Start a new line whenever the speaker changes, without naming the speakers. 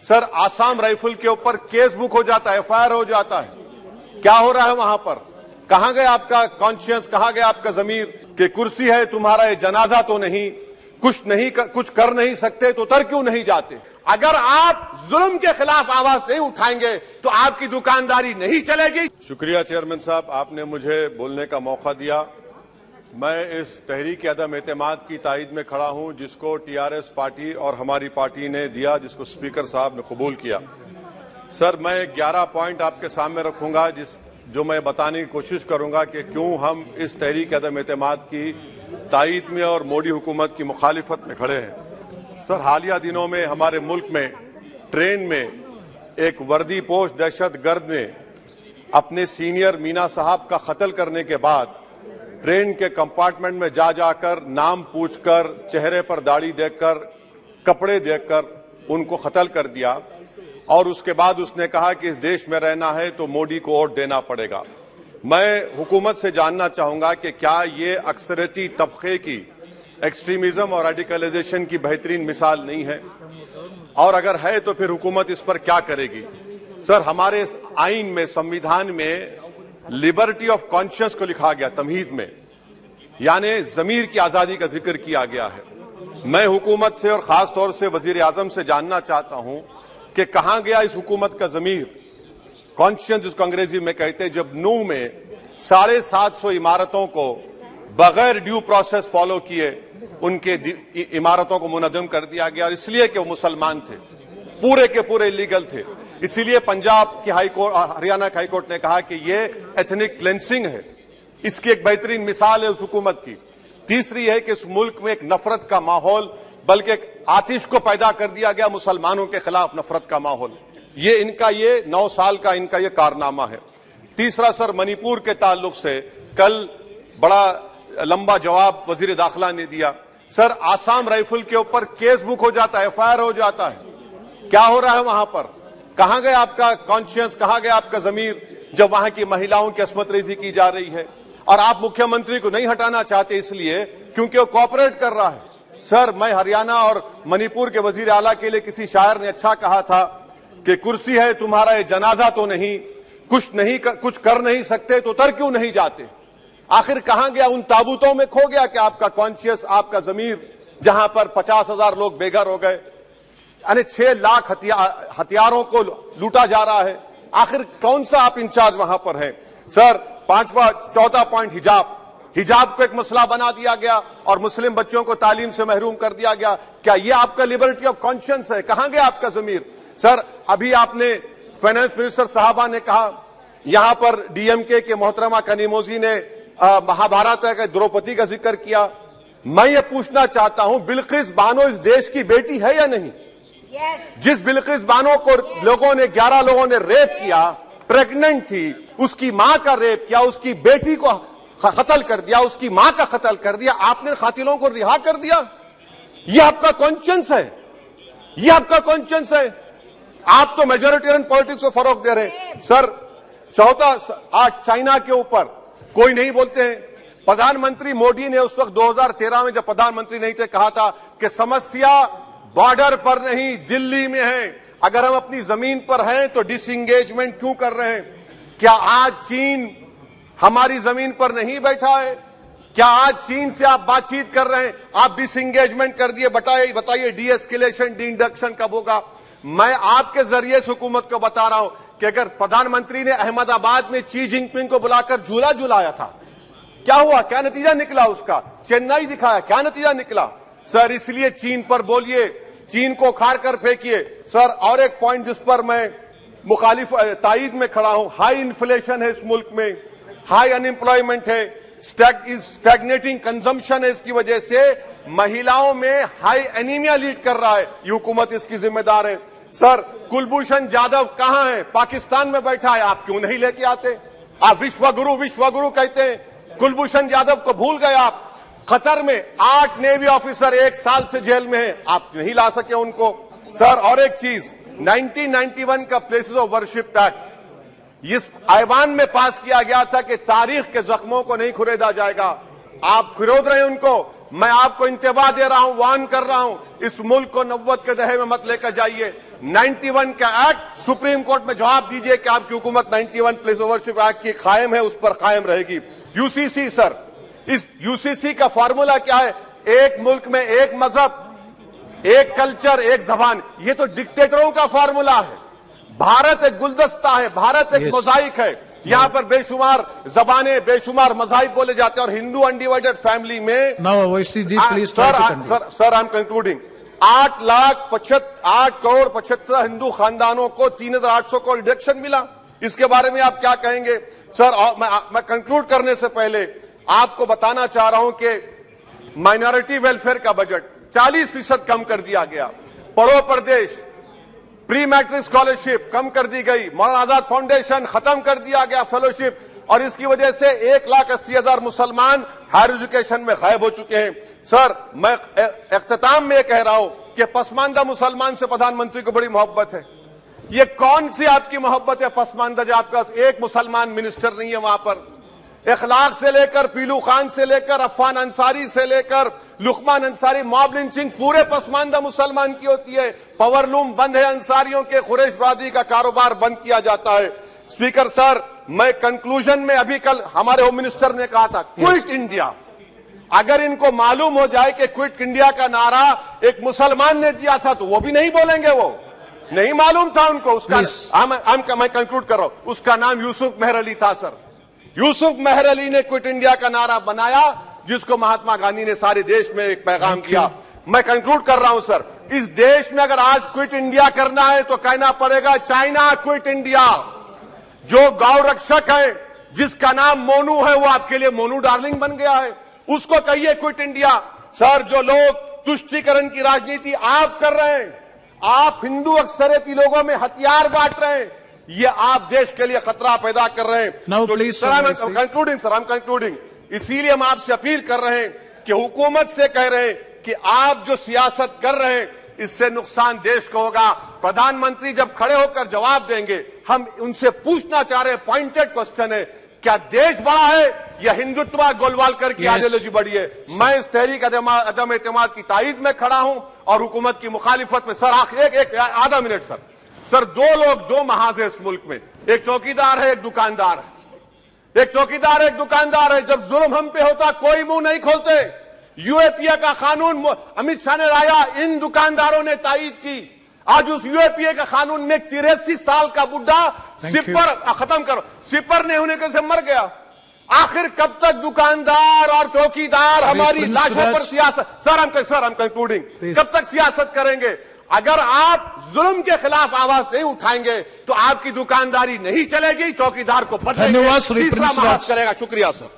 Sir Assam rifle के ऊपर case book हो जाता है, एफआईआर हो जाता है। क्या हो रहा है वहां पर? कहां गया आपका कॉन्शियस, कहां गया आपका जमीर कि कुर्सी है तुम्हारा ये जनाजा तो नहीं, कुछ कर नहीं सकते तो उतर क्यों नहीं जाते? अगर आप जुल्म के खिलाफ आवाज नहीं उठाएंगे तो आपकी दुकानदारी नहीं चलेगी। शुक्रिया चेयरमैन साहब, आपने मुझे बोलने का मौका दिया। मैं इस तहरीक अदम एतमाद की तायद में खड़ा हूं जिसको टीआरएस पार्टी और हमारी पार्टी ने दिया, जिसको स्पीकर साहब ने कबूल किया। सर मैं 11 पॉइंट आपके सामने रखूंगा जो मैं बताने की कोशिश करूंगा कि क्यों हम इस तहरीक अदम एतमाद की तायद में और मोदी हुकूमत की मुखालिफत में खड़े हैं। सर हालिया दिनों में हमारे मुल्क में ट्रेन में एक वर्दी पोश दहशतगर्द ने अपने सीनियर मीना साहब का कत्ल करने के बाद ट्रेन के कंपार्टमेंट में जाकर नाम पूछकर, चेहरे पर दाढ़ी देखकर, कपड़े देखकर उनको कत्ल कर दिया और उसके बाद उसने कहा कि इस देश में रहना है तो मोदी को वोट देना पड़ेगा। मैं हुकूमत से जानना चाहूंगा कि क्या ये अक्सरियती तबके की एक्सट्रीमिज्म और रेडिकलाइजेशन की बेहतरीन मिसाल नहीं है, और अगर है तो फिर हुकूमत इस पर क्या करेगी? सर हमारे आइन में, संविधान में लिबर्टी ऑफ कॉन्शियस को लिखा गया तमहीद में, यानी जमीर की आजादी का जिक्र किया गया है। मैं हुकूमत से और खास तौर से वजीर आजम से जानना चाहता हूं कि कहां गया इस हुकूमत का जमीर, कॉन्शियस जिसको अंग्रेजी में कहते हैं, जब नूह में 750 इमारतों को बगैर ड्यू प्रोसेस फॉलो किए उनके इमारतों को मुनज़्ज़म कर दिया गया, और इसलिए कि वो मुसलमान थे, पूरे के पूरे इलीगल थे। इसीलिए पंजाब की हाईकोर्ट और हरियाणा की हाईकोर्ट ने कहा कि ये एथनिक क्लेंसिंग है। इसकी एक बेहतरीन मिसाल है उस हुकूमत की। तीसरी है कि इस मुल्क में एक नफरत का माहौल, बल्कि एक आतिश को पैदा कर दिया गया, मुसलमानों के खिलाफ नफरत का माहौल। ये 9 साल का इनका ये कारनामा है। तीसरा सर मणिपुर के ताल्लुक से कल बड़ा लंबा जवाब वजीर दाखिला ने दिया। सर आसाम राइफल के ऊपर केस बुक हो जाता है, एफआईआर हो जाता है। क्या हो रहा है वहां पर? कहां गया आपका कॉन्शियस, कहां गया आपका जमीर जब वहां की महिलाओं की अस्मत रेजी की जा रही है? और आप मुख्यमंत्री को नहीं हटाना चाहते इसलिए क्योंकि वो कोऑपरेट कर रहा है। सर मैं हरियाणा और मणिपुर के वजीर आला के लिए किसी शायर ने अच्छा कहा था कि कुर्सी है तुम्हारा ये जनाजा तो नहीं, कुछ कर नहीं सकते तो उतर क्यों नहीं जाते? आखिर कहां गया? उन ताबूतों में खो गया कि आपका कॉन्शियस, आपका जमीर, जहां पर 50,000 लोग बेघर हो गए, यानी 6 लाख हथियारों को लूटा जा रहा है। आखिर कौन सा आप इंचार्ज वहां पर हैं? सर 14 पॉइंट हिजाब को एक मसला बना दिया गया और मुस्लिम बच्चों को तालीम से महरूम कर दिया गया। क्या ये आपका लिबर्टी ऑफ कॉन्शियंस है? कहां गया आपका जमीर? सर अभी आपने फाइनेंस मिनिस्टर साहबा ने कहा, यहां पर डीएमके के मोहतरमा कनीमोजी ने महाभारत के द्रौपदी का जिक्र किया। मैं ये पूछना चाहता हूं, बिल्किस बानो इस देश की बेटी है या नहीं? जिस बिल्किस बानो को 11 लोगों ने रेप किया, प्रेग्नेंट थी, उसकी मां का रेप किया, उसकी बेटी को कत्ल कर दिया, उसकी मां का कत्ल कर दिया, आपने कातिलों को रिहा कर दिया। यह आपका कॉन्शियंस है? यह आपका कॉन्शियंस है? आप तो मेजोरिटेरियन पॉलिटिक्स को फरोग दे रहे हैं। सर आज चाइना के ऊपर कोई नहीं बोलते हैं। प्रधानमंत्री मोदी ने उस वक्त 2013 में जब प्रधानमंत्री नहीं थे कहा था कि समस्या बॉर्डर पर नहीं दिल्ली में है। अगर हम अपनी जमीन पर हैं तो डिसएंगेजमेंट क्यों कर रहे हैं? क्या आज चीन हमारी जमीन पर नहीं बैठा है? क्या आज चीन से आप बातचीत कर रहे हैं? आप डिसएंगेजमेंट कर दिए। बताइए डीएस्केलेशन, डी-इंडक्शन कब होगा? मैं आपके जरिए से हुकूमत को बता रहा हूं कि अगर प्रधानमंत्री ने अहमदाबाद में शी जिनपिंग को बुलाकर झूला झुलाया था, क्या हुआ? क्या नतीजा निकला उसका? चेन्नई दिखाया, क्या नतीजा निकला? सर इसलिए चीन पर बोलिए, चीन को उखाड़ कर फेंकिए। सर और एक पॉइंट जिस पर मैं मुखालिफ तायद में खड़ा हूं, हाई इन्फ्लेशन है इस मुल्क में, हाई अनएम्प्लॉयमेंट है, स्टैग्नेटिंग कंजम्पशन है। इसकी वजह से महिलाओं में हाई एनीमिया लीड कर रहा है। ये हुकूमत इसकी जिम्मेदार है। सर कुलभूषण जाधव कहां है? पाकिस्तान में बैठा है, आप क्यों नहीं लेके आते? आप विश्वगुरु कहते हैं, कुलभूषण जाधव को भूल गए आप। कतर में 8 नेवी ऑफिसर 1 साल से जेल में हैं, आप नहीं ला सके उनको। सर और एक चीज, 1991 का प्लेसेस ऑफ वर्शिप एक्ट इस ऐवान में पास किया गया था कि तारीख के जख्मों को नहीं खुरेदा जाएगा। आप खुरोद रहे हैं उनको। मैं आपको इंतबाह दे रहा हूं, वार्न कर रहा हूं, इस मुल्क को 90 के दहे में मत लेकर जाइए। 91 का एक्ट सुप्रीम कोर्ट में जवाब दीजिए कि आपकी हुकूमत 91 प्लेस ओवरशिप एक्ट की कायम है, उस पर कायम रहेगी। यूसीसी सर, इस यूसीसी का फॉर्मूला क्या है? एक मुल्क में एक मजहब, एक कल्चर, एक जबान। ये तो डिक्टेटरों का फॉर्मूला है। भारत एक गुलदस्ता है, भारत एक मोजाइक है। यहाँ पर बेशुमार जबानें, बेशुमार मज़ाहिब बोले जाते हैं और हिंदू अनडिवाइडेड फैमिली में sir I am concluding 8 crore 75 Hindu खानदानों को 3,800 करोड़ डिडक्शन मिला। इसके बारे में आप क्या कहेंगे सर? और मैं कंक्लूड करने से पहले आपको बताना चाह रहा हूं कि माइनॉरिटी वेलफेयर का बजट 40% कम कर दिया गया। पढ़ो प्रदेश, प्री मैट्रिक स्कॉलरशिप कम कर दी गई, मौलाना आजाद फाउंडेशन खत्म कर दिया गया फेलोशिप, और इसकी वजह से 1,80,000 मुसलमान हायर एजुकेशन में गायब हो चुके हैं। सर, मैं इख्तिताम में कह रहा हूं कि पसमानदा मुसलमान से प्रधानमंत्री को बड़ी मोहब्बत है। ये कौन सी आपकी मोहब्बत है पसमानदा, जो आपका एक मुसलमान मिनिस्टर नहीं है वहां पर? इखलाक से लेकर, पीलू खान से लेकर, अफान अंसारी से लेकर लुकमान अंसारी, मॉब लिंचिंग पूरे पसमानदा मुसलमान की होती है। पावरलूम बंद है अंसारियों के, कुरैश बरादरी का कारोबार बंद किया जाता है। स्पीकर सर, मैं कंक्लूजन में अभी कल हमारे होम मिनिस्टर ने कहा था क्विट इंडिया। अगर इनको मालूम हो जाए कि क्विट इंडिया का नारा एक मुसलमान ने दिया था तो वो भी नहीं बोलेंगे। वो नहीं मालूम था उनको। उसका मैं कंक्लूड कर रहा हूं, उसका नाम यूसुफ मेहर अली था सर। यूसुफ मेहर अली ने क्विट इंडिया का नारा बनाया, जिसको महात्मा गांधी ने सारे देश में एक पैगाम किया। मैं कंक्लूड कर रहा हूं सर, इस देश में अगर आज क्विट इंडिया करना है तो कहना पड़ेगा चाइना क्विट इंडिया। जो गौ रक्षक है, जिसका नाम मोनू है, वो आपके लिए मोनू डार्लिंग बन गया है, उसको कहिए क्विट इंडिया। सर, जो लोग तुष्टीकरण की राजनीति आप कर रहे हैं, आप हिंदू अक्सरियती लोगों में हथियार बांट रहे हैं, ये आप देश के लिए खतरा पैदा कर रहे हैं। Sir, I am concluding. इसीलिए हम आपसे अपील कर रहे हैं कि हुकूमत से कह रहे हैं कि आप जो सियासत कर रहे हैं इससे नुकसान देश को होगा। प्रधानमंत्री जब खड़े होकर जवाब देंगे, हम उनसे पूछना चाह रहे हैं, पॉइंटेड क्वेश्चन है, क्या देश बड़ा है या हिंदुत्व गोलवालकर की आइडियोलॉजी बड़ी है? मैं इस तहरीक अदम एतमाद की तायद में खड़ा हूं और हुकूमत की मुखालिफत में। सर, एक आधा मिनट सर, दो लोग, दो महाज है इस मुल्क में, एक चौकीदार है, एक दुकानदार है। एक चौकीदार है, एक दुकानदार है। जब जुल्म हम पे होता कोई मुंह नहीं खोलते। यूएपीए का कानून अमित शाह ने लाया, इन दुकानदारों ने तायद की। आज उस यूएपीए का कानून में 83 साल का बुढ़ा सिपर खत्म करो, सिपर नहीं होने के से मर गया। आखिर कब तक दुकानदार और चौकीदार हमारी लाशों पर सियासत? सर, हम कंक्लूडिंग, कब तक सियासत करेंगे? अगर आप जुल्म के खिलाफ आवाज नहीं उठाएंगे तो आपकी दुकानदारी नहीं चलेगी, चौकीदार को बदलेंगे, तीसरा महाज करेगा। शुक्रिया सर।